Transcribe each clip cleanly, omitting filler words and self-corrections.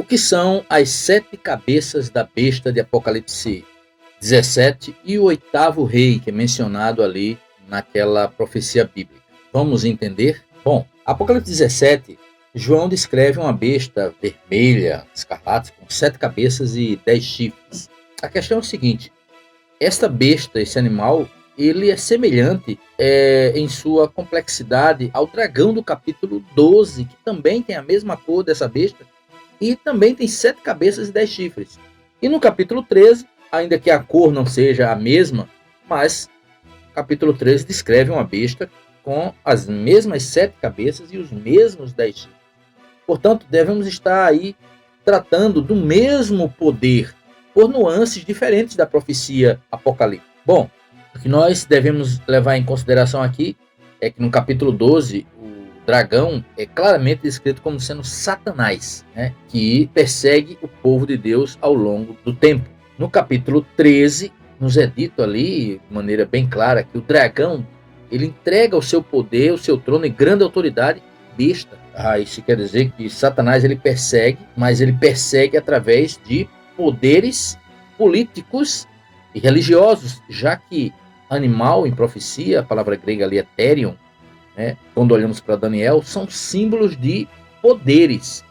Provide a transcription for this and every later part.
que são as 7 cabeças da besta de Apocalipse 17 e o 8º rei, que é mencionado ali naquela profecia bíblica? Vamos entender? Bom, Apocalipse 17, João descreve uma besta vermelha, escarlate, com 7 cabeças e 10 chifres. A questão é o seguinte: esta besta, esse animal, ele é semelhante em sua complexidade ao dragão do capítulo 12, que também tem a mesma cor dessa besta e também tem 7 cabeças e 10 chifres. E no capítulo 13, ainda que a cor não seja a mesma, mas o capítulo 13 descreve uma besta com as mesmas 7 cabeças e os mesmos 10 chifres. Portanto, devemos estar aí tratando do mesmo poder, por nuances diferentes da profecia apocalíptica. Bom, o que nós devemos levar em consideração aqui é que no capítulo 12, o dragão é claramente descrito como sendo Satanás, né, que persegue o povo de Deus ao longo do tempo. No capítulo 13, nos é dito ali, de maneira bem clara, que o dragão, ele entrega o seu poder, o seu trono e grande autoridade à besta. Isso quer dizer que Satanás ele persegue, mas ele persegue através de poderes políticos e religiosos, já que animal em profecia, a palavra grega ali é therion, né, quando olhamos para Daniel, são símbolos de poderes,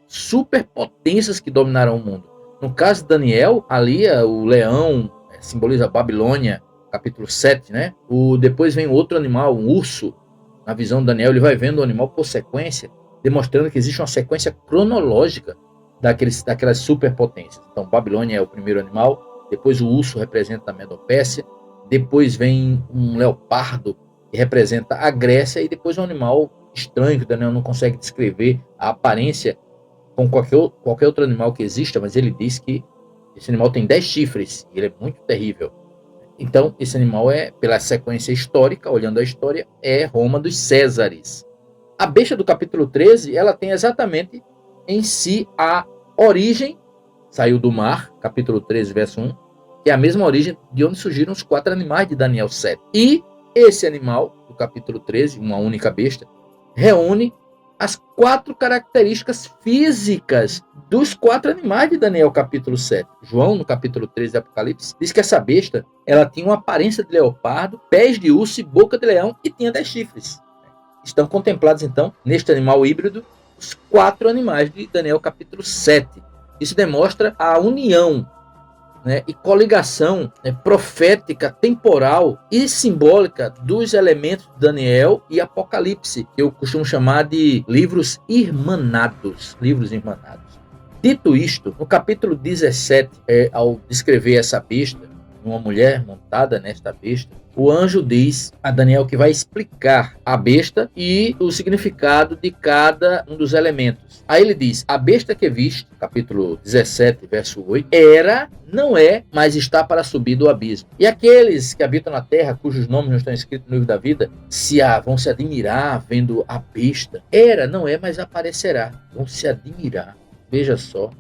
superpotências que dominaram o mundo. No caso de Daniel, ali o leão simboliza a Babilônia, capítulo 7, né? Depois vem outro animal, um urso. Na visão de Daniel, ele vai vendo o animal por sequência, demonstrando que existe uma sequência cronológica daquelas superpotências. Então, Babilônia é o primeiro animal, depois o urso representa a Medopécia, depois vem um leopardo, que representa a Grécia, e depois um animal estranho, que Daniel não consegue descrever a aparência com qualquer outro animal que exista, mas ele diz que esse animal tem 10 chifres, e ele é muito terrível. Então, esse animal pela sequência histórica, olhando a história, é Roma dos Césares. A besta do capítulo 13, ela tem exatamente em si a origem, saiu do mar, capítulo 13, verso 1, que é a mesma origem de onde surgiram os 4 animais de Daniel 7. E esse animal, do capítulo 13, uma única besta, reúne as 4 características físicas dos 4 animais de Daniel capítulo 7. João, no capítulo 13 de Apocalipse, diz que essa besta ela tinha uma aparência de leopardo, pés de urso e boca de leão, e tinha 10 chifres. Estão contemplados, então, neste animal híbrido, os 4 animais de Daniel capítulo 7. Isso demonstra a união, né, e coligação, né, profética, temporal e simbólica dos elementos de Daniel e Apocalipse, que eu costumo chamar de livros irmanados. Dito isto, no capítulo 17, ao descrever essa besta, uma mulher montada nesta besta, o anjo diz a Daniel que vai explicar a besta e o significado de cada um dos elementos. Aí ele diz: a besta que viste, capítulo 17, verso 8, não é, mas está para subir do abismo. E aqueles que habitam na terra, cujos nomes não estão escritos no livro da vida, vão se admirar vendo a besta. Não é, mas aparecerá. Vão se admirar. Veja só.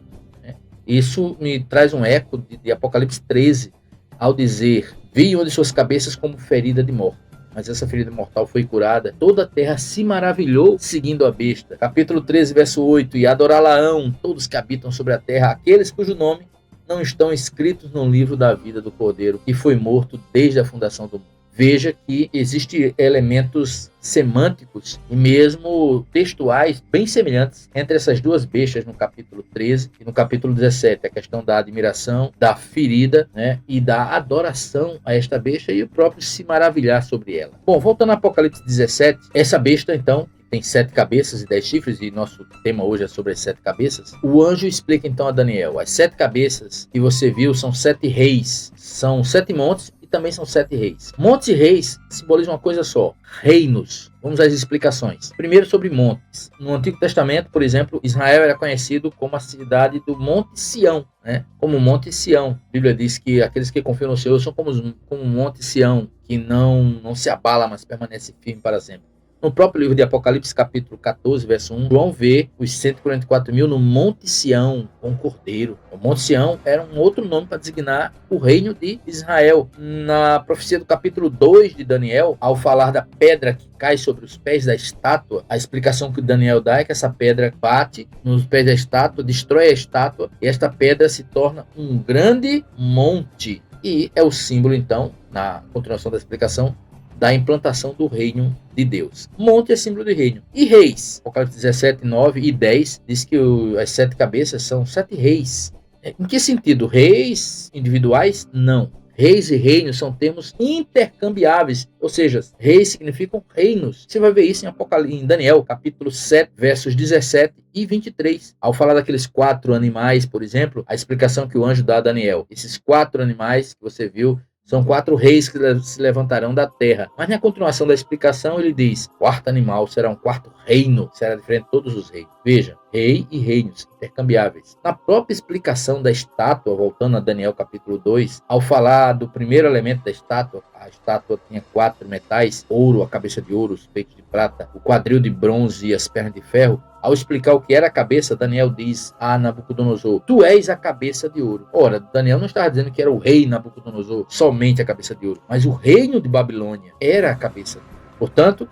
Né? Isso me traz um eco de Apocalipse 13, ao dizer: vi uma de suas cabeças como ferida de morte, mas essa ferida mortal foi curada. Toda a terra se maravilhou seguindo a besta. Capítulo 13, verso 8, e adorá-la-ão todos que habitam sobre a terra, aqueles cujo nome não estão escritos no livro da vida do Cordeiro, que foi morto desde a fundação do mundo. Veja que existem elementos semânticos e mesmo textuais bem semelhantes entre essas duas bestas no capítulo 13 e no capítulo 17. A questão da admiração, da ferida, né, e da adoração a esta besta e o próprio se maravilhar sobre ela. Bom, voltando a Apocalipse 17, essa besta então tem 7 cabeças e 10 chifres, e nosso tema hoje é sobre as 7 cabeças. O anjo explica então a Daniel: as 7 cabeças que você viu são 7 reis, são 7 montes, também são 7 reis. Montes e reis simbolizam uma coisa só: reinos. Vamos às explicações. Primeiro, sobre montes. No Antigo Testamento, por exemplo, Israel era conhecido como a cidade do Monte Sião, né? Como Monte Sião. A Bíblia diz que aqueles que confiam no Senhor são como o Monte Sião, que não se abala, mas permanece firme para sempre. No próprio livro de Apocalipse, capítulo 14, verso 1, João vê os 144 mil no Monte Sião, com o Cordeiro. O Monte Sião era um outro nome para designar o reino de Israel. Na profecia do capítulo 2 de Daniel, ao falar da pedra que cai sobre os pés da estátua, a explicação que Daniel dá é que essa pedra bate nos pés da estátua, destrói a estátua, e esta pedra se torna um grande monte. E é o símbolo, então, na continuação da explicação, da implantação do reino de Deus. Monte é símbolo de reino. E reis? Apocalipse 17, 9 e 10 diz que as 7 cabeças são 7 reis. Em que sentido? Reis individuais? Não. Reis e reinos são termos intercambiáveis, ou seja, reis significam reinos. Você vai ver isso em Daniel, capítulo 7, versos 17 e 23. Ao falar daqueles 4 animais, por exemplo, a explicação que o anjo dá a Daniel. Esses 4 animais que você viu são 4 reis que se levantarão da terra. Mas na continuação da explicação ele diz, 4º animal será um 4º reino, será diferente de todos os reis. Veja, rei e reinos intercambiáveis. Na própria explicação da estátua, voltando a Daniel capítulo 2, ao falar do primeiro elemento da estátua, a estátua tinha 4 metais, ouro, a cabeça de ouro, os peitos de prata, o quadril de bronze e as pernas de ferro. Ao explicar o que era a cabeça, Daniel diz a Nabucodonosor, tu és a cabeça de ouro. Ora, Daniel não estava dizendo que era o rei Nabucodonosor, somente a cabeça de ouro, mas o reino de Babilônia era a cabeça de ouro. Portanto,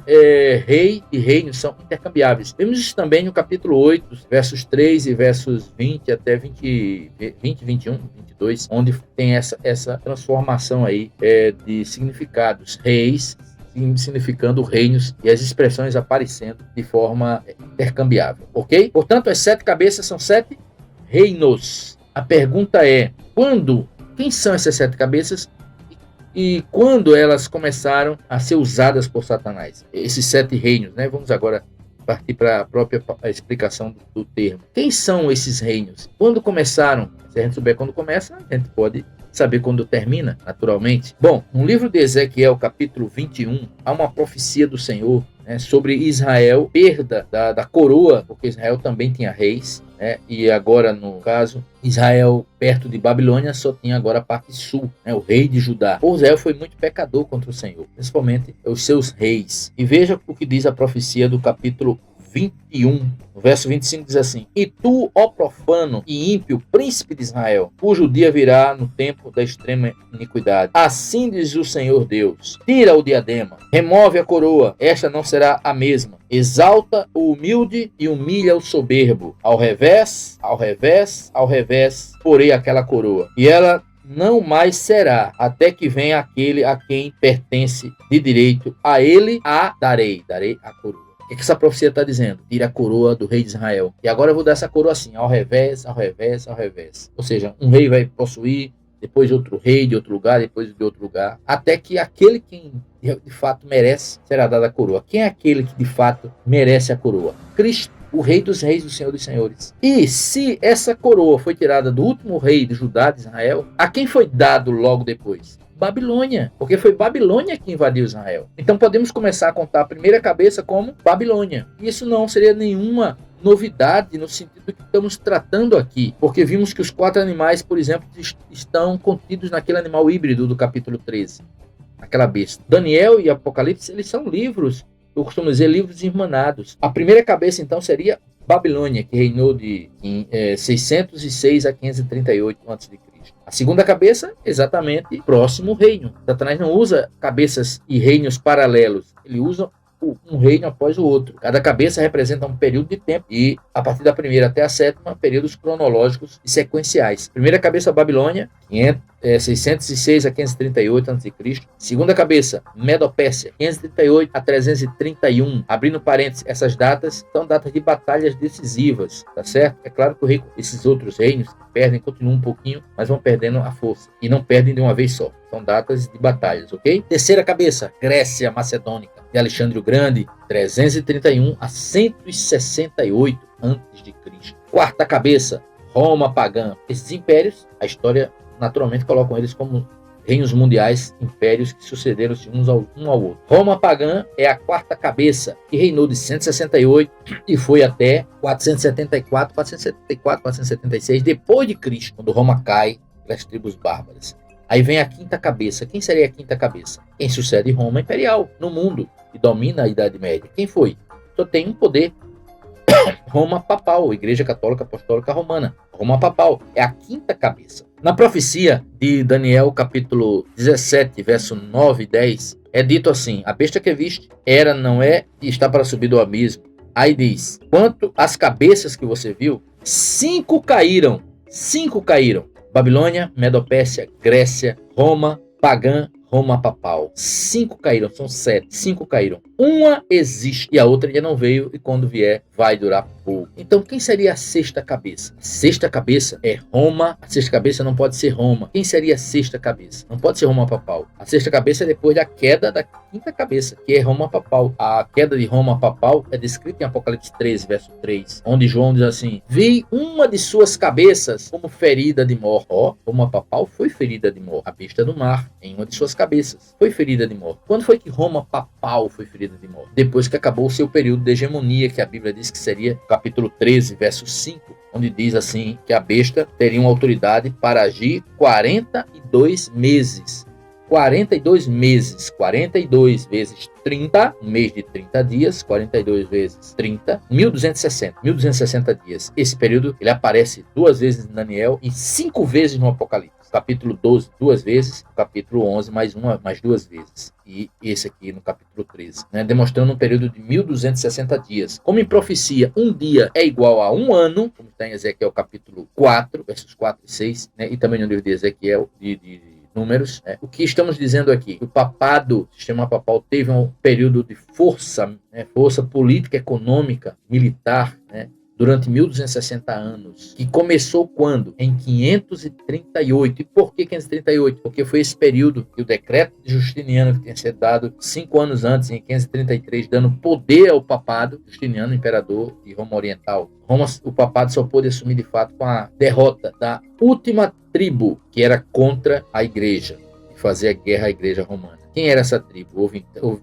rei e reino são intercambiáveis. Vemos isso também no capítulo 8, versos 3 e versos 20 até 20, 21, 22, onde tem essa transformação aí de significados. Reis significando reinos e as expressões aparecendo de forma intercambiável, ok? Portanto, as 7 cabeças são 7 reinos. A pergunta é, quem são essas 7 cabeças e quando elas começaram a ser usadas por Satanás? Esses 7 reinos, né? Vamos agora partir para a própria explicação do termo. Quem são esses reinos? Quando começaram? Se a gente souber quando começa, a gente pode saber quando termina, naturalmente. Bom, no livro de Ezequiel, capítulo 21, há uma profecia do Senhor, né, sobre Israel, perda da coroa, porque Israel também tinha reis, né, e agora, no caso, Israel, perto de Babilônia, só tinha agora a parte sul, né, o rei de Judá. Israel foi muito pecador contra o Senhor, principalmente os seus reis. E veja o que diz a profecia do capítulo 21, no verso 25 diz assim, e tu, ó profano e ímpio príncipe de Israel, cujo dia virá no tempo da extrema iniquidade. Assim diz o Senhor Deus, tira o diadema, remove a coroa, esta não será a mesma. Exalta o humilde e humilha o soberbo. Ao revés, ao revés, ao revés, porei aquela coroa. E ela não mais será, até que venha aquele a quem pertence de direito, a ele a darei a coroa. O que essa profecia está dizendo? Tira a coroa do rei de Israel. E agora eu vou dar essa coroa assim, ao revés, ao revés, ao revés. Ou seja, um rei vai possuir, depois outro rei de outro lugar, depois de outro lugar, até que aquele quem de fato merece será dada a coroa. Quem é aquele que de fato merece a coroa? Cristo, o rei dos reis, o senhor dos senhores. E se essa coroa foi tirada do último rei de Judá, de Israel, a quem foi dado logo depois? Babilônia, porque foi Babilônia que invadiu Israel. Então podemos começar a contar a primeira cabeça como Babilônia. Isso não seria nenhuma novidade no sentido que estamos tratando aqui, porque vimos que os 4 animais, por exemplo, estão contidos naquele animal híbrido do capítulo 13, aquela besta. Daniel e Apocalipse, eles são livros, eu costumo dizer livros irmanados. A primeira cabeça então seria Babilônia, que reinou de 606 a 538 a.C. A segunda cabeça, exatamente, próximo reino. Satanás não usa cabeças e reinos paralelos. Ele usa um reino após o outro. Cada cabeça representa um período de tempo e, a partir da primeira até a sétima, períodos cronológicos e sequenciais. Primeira cabeça, Babilônia, 606 a 538 a.C. Segunda cabeça, Medo-Pérsia, 538 a 331. Abrindo parênteses, essas datas são datas de batalhas decisivas, tá certo? É claro que esses outros reinos perdem, continuam um pouquinho, mas vão perdendo a força. E não perdem de uma vez só. São datas de batalhas, ok? Terceira cabeça, Grécia Macedônica, de Alexandre o Grande, 331 a 168 a.C. Quarta cabeça, Roma pagã. Esses impérios, a história naturalmente colocam eles como reinos mundiais, impérios que sucederam-se um ao outro. Roma pagã é a quarta cabeça, que reinou de 168 e foi até 476 depois de Cristo, quando Roma cai pelas tribos bárbaras. Aí vem a quinta cabeça. Quem seria a quinta cabeça? Quem sucede Roma imperial no mundo, que domina a Idade Média. Quem foi? Só tem um poder: Roma papal, Igreja Católica Apostólica Romana. Roma papal é a quinta cabeça. Na profecia de Daniel, capítulo 17, verso 9 e 10, é dito assim: a besta que viste era, não é, e está para subir do abismo. Aí diz: quanto às cabeças que você viu, 5 caíram. 5 caíram. Babilônia, Medopérsia, Grécia, Roma pagã, Roma papal. 5 caíram, são 7. 5 caíram. Uma existe e a outra ainda não veio, e quando vier vai durar pouco. Então quem seria a sexta cabeça? A sexta cabeça é Roma. A sexta cabeça não pode ser Roma. Quem seria a sexta cabeça? Não pode ser Roma papal. A sexta cabeça é depois da queda da quinta cabeça, que é Roma papal. A queda de Roma papal é descrita em Apocalipse 13, verso 3, onde João diz assim: vi uma de suas cabeças como ferida de morte. Roma papal foi ferida de morte. A besta do mar, em uma de suas cabeças, foi ferida de morte. Quando foi que Roma papal foi ferida de morte? Depois que acabou o seu período de hegemonia, que a Bíblia diz que seria capítulo 13, verso 5, onde diz assim que a besta teria uma autoridade para agir 42 meses. 42 meses, 42 vezes 30, um mês de 30 dias, 42 vezes 30, 1260 dias. Esse período ele aparece 2 vezes em Daniel e 5 vezes no Apocalipse. Capítulo 12, 2 vezes, capítulo 11, mais 2 vezes. E esse aqui no capítulo 13, né? Demonstrando um período de 1260 dias. Como em profecia, um dia é igual a um ano, como está em Ezequiel capítulo 4, versos 4 e 6, né? E também no livro de Ezequiel, de Números. O que estamos dizendo aqui? O papado, o sistema papal, teve um período de força, né? Força política, econômica, militar, né? Durante 1260 anos, que começou quando? Em 538. E por que 538? Porque foi esse período que o decreto de Justiniano, que tinha sido dado 5 anos antes, em 533, dando poder ao papado, Justiniano, imperador de Roma Oriental. O papado só pôde assumir de fato com a derrota da última tribo que era contra a igreja, e fazer a guerra à igreja romana. Quem era essa tribo?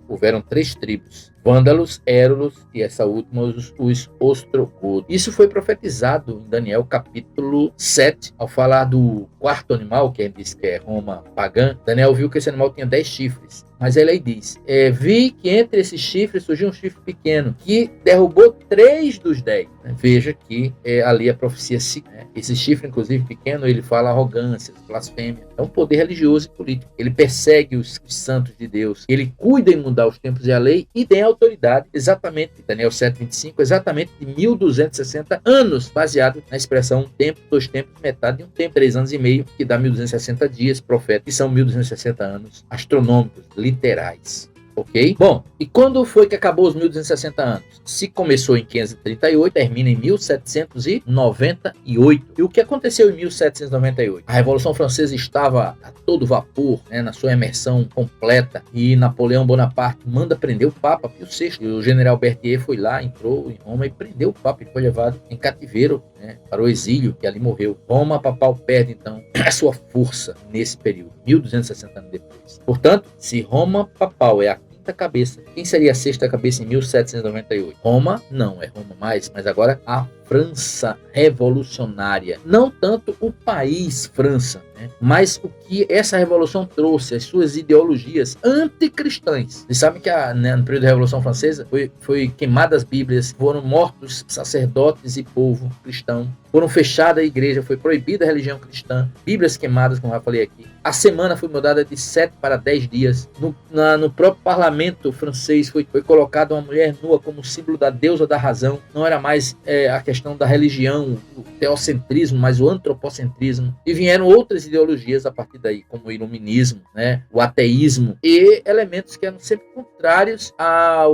Houveram 3 tribos: Vândalos, Érulos e essa última, os ostrogodos. Isso foi profetizado em Daniel capítulo 7, ao falar do quarto animal, que a gente diz que é Roma pagã. Daniel viu que esse animal tinha 10 chifres. Mas ele aí diz: vi que entre esses chifres surgiu um chifre pequeno, que derrubou 3 dos 10. Veja que ali a profecia se... Esse chifre, inclusive, pequeno, ele fala arrogância, blasfêmia. É um poder religioso e político. Ele persegue os santos de Deus. Ele cuida em mudar os tempos e a lei e tem autoridade, exatamente, Daniel 7:25, exatamente de 1260 anos, baseado na expressão um tempo, 2 tempos, metade de um tempo, 3 anos e meio, que dá 1260 dias, profeta, que são 1260 anos astronômicos, literais. Ok? Bom, e quando foi que acabou os 1260 anos? Se começou em 538, termina em 1798. E o que aconteceu em 1798? A Revolução Francesa estava a todo vapor, né, na sua imersão completa, e Napoleão Bonaparte manda prender o Papa Pio VI. E o general Berthier foi lá, entrou em Roma e prendeu o Papa. Ele foi levado em cativeiro, né, para o exílio, e ali morreu. Roma papal perde, então, a sua força nesse período, 1260 anos depois. Portanto, se Roma papal é a quinta cabeça, quem seria a sexta cabeça em 1798? Roma, não é Roma mais, mas agora a França revolucionária. Não tanto o país França, né, mas o que essa revolução trouxe, as suas ideologias anticristãs. Vocês sabem que no período da Revolução Francesa foi queimadas as Bíblias, foram mortos sacerdotes e povo cristão, foram fechada a igreja, foi proibida a religião cristã, Bíblias queimadas, como eu já falei aqui. A semana foi mudada de 7 para 10 dias. No próprio parlamento francês foi colocada uma mulher nua como símbolo da deusa da razão. Não era mais a questão da religião, o teocentrismo, mas o antropocentrismo. E vieram outras ideologias a partir daí, como o iluminismo, né, o ateísmo, e elementos que eram sempre contrários a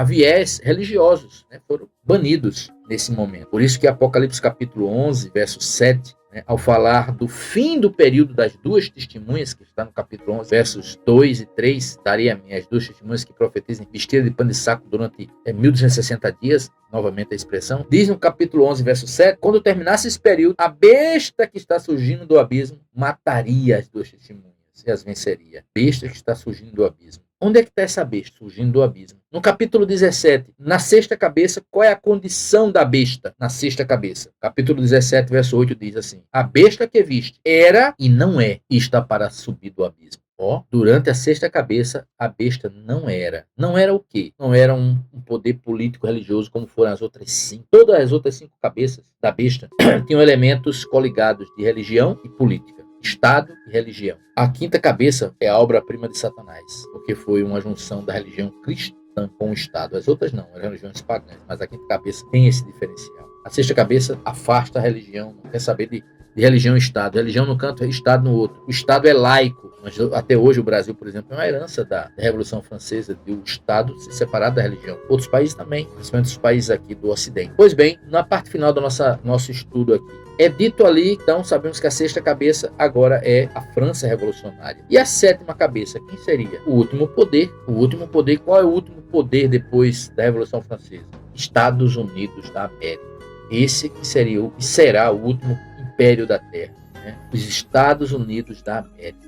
viés religiosos, né, foram banidos nesse momento. Por isso que Apocalipse capítulo 11, verso 7, ao falar do fim do período das 2 testemunhas, que está no capítulo 11, versos 2 e 3, darei a minhas 2 testemunhas que profetizem vestidas de pano de saco durante 1260 dias, novamente a expressão, diz no capítulo 11, verso 7, quando terminasse esse período, a besta que está surgindo do abismo mataria as 2 testemunhas e as venceria. Besta que está surgindo do abismo. Onde é que está essa besta surgindo do abismo? No capítulo 17, na sexta cabeça, qual é a condição da besta na sexta cabeça? Capítulo 17, verso 8 diz assim: a besta que viste era e não é, e está para subir do abismo. Durante a sexta cabeça, a besta não era o quê? Não era um poder político religioso como foram as outras 5. Todas as outras 5 cabeças da besta tinham elementos coligados de religião e política, Estado e religião. A quinta cabeça é a obra-prima de Satanás, porque foi uma junção da religião cristã com o Estado. As outras não, eram religiões pagãs, mas a quinta cabeça tem esse diferencial. A sexta cabeça afasta a religião, não quer saber de religião e Estado. Religião no canto, Estado no outro. O Estado é laico. Mas até hoje o Brasil, por exemplo, é uma herança da Revolução Francesa, de o Estado se separar da religião. Outros países também, principalmente os países aqui do Ocidente. Pois bem, na parte final do nosso estudo aqui, é dito ali, então, sabemos que a sexta cabeça agora é a França revolucionária. E a sétima cabeça, quem seria? O último poder. O último poder, qual é o último poder depois da Revolução Francesa? Estados Unidos da América. Esse que seria e será o último império da Terra, né? Os Estados Unidos da América.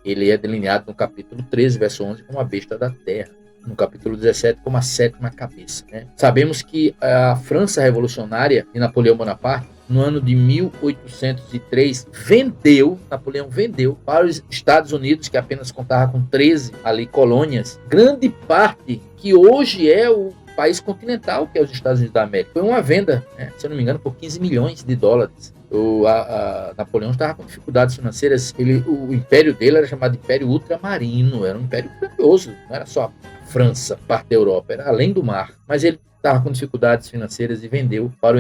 Ele é delineado no capítulo 13, verso 11, como a besta da terra. No capítulo 17, como a sétima cabeça, né? Sabemos que a França revolucionária de Napoleão Bonaparte, no ano de 1803, Napoleão vendeu para os Estados Unidos, que apenas contava com 13 ali colônias, grande parte que hoje é o país continental, que é os Estados Unidos da América. Foi uma venda, né, se eu não me engano, por 15 milhões de dólares. Napoleão estava com dificuldades financeiras. O império dele era chamado Império Ultramarino, era um império grandioso, não era só a França, parte da Europa, era além do mar. Mas ele estava com dificuldades financeiras e vendeu para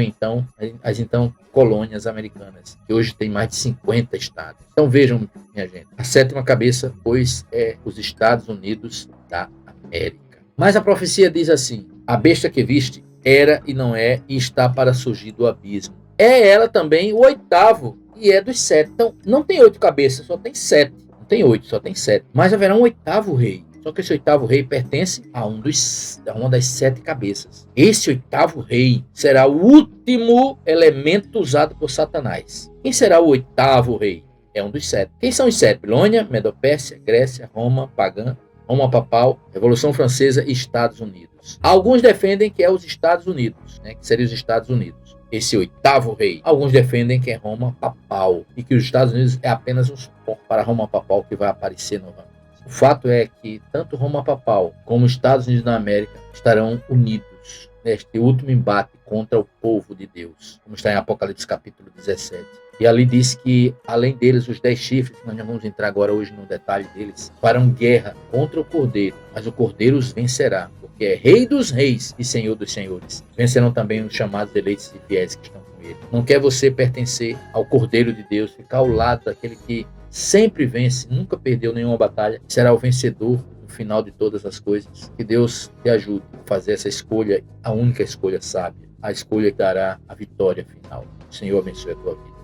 as então colônias americanas, que hoje tem mais de 50 estados. Então vejam, minha gente, a sétima cabeça, pois, é os Estados Unidos da América. Mas a profecia diz assim: a besta que viste era e não é, e está para surgir do abismo. É ela também o oitavo, e é dos 7. Então, não tem 8 cabeças, só tem 7. Não tem 8, só tem 7. Mas haverá um oitavo rei. Só que esse oitavo rei pertence a uma das 7 cabeças. Esse oitavo rei será o último elemento usado por Satanás. Quem será o oitavo rei? É um dos 7. Quem são os 7? Babilônia, Medopérsia, Grécia, Roma, Pagã, Roma Papal, Revolução Francesa e Estados Unidos. Alguns defendem que é os Estados Unidos, né, que seria os Estados Unidos, esse oitavo rei. Alguns defendem que é Roma Papal e que os Estados Unidos é apenas um suporte para Roma Papal que vai aparecer novamente. O fato é que tanto Roma Papal como os Estados Unidos da América estarão unidos neste último embate contra o povo de Deus, como está em Apocalipse capítulo 17. E ali diz que, além deles, os 10 chifres, nós não vamos entrar agora hoje no detalhe deles, farão guerra contra o Cordeiro, mas o Cordeiro os vencerá, porque é Rei dos Reis e Senhor dos Senhores. Vencerão também os chamados eleitos e fiéis que estão com ele. Não quer você pertencer ao Cordeiro de Deus, ficar ao lado daquele que sempre vence, nunca perdeu nenhuma batalha, será o vencedor no final de todas as coisas. Que Deus te ajude a fazer essa escolha, a única escolha sábia, a escolha que dará a vitória final. O Senhor abençoe a tua vida.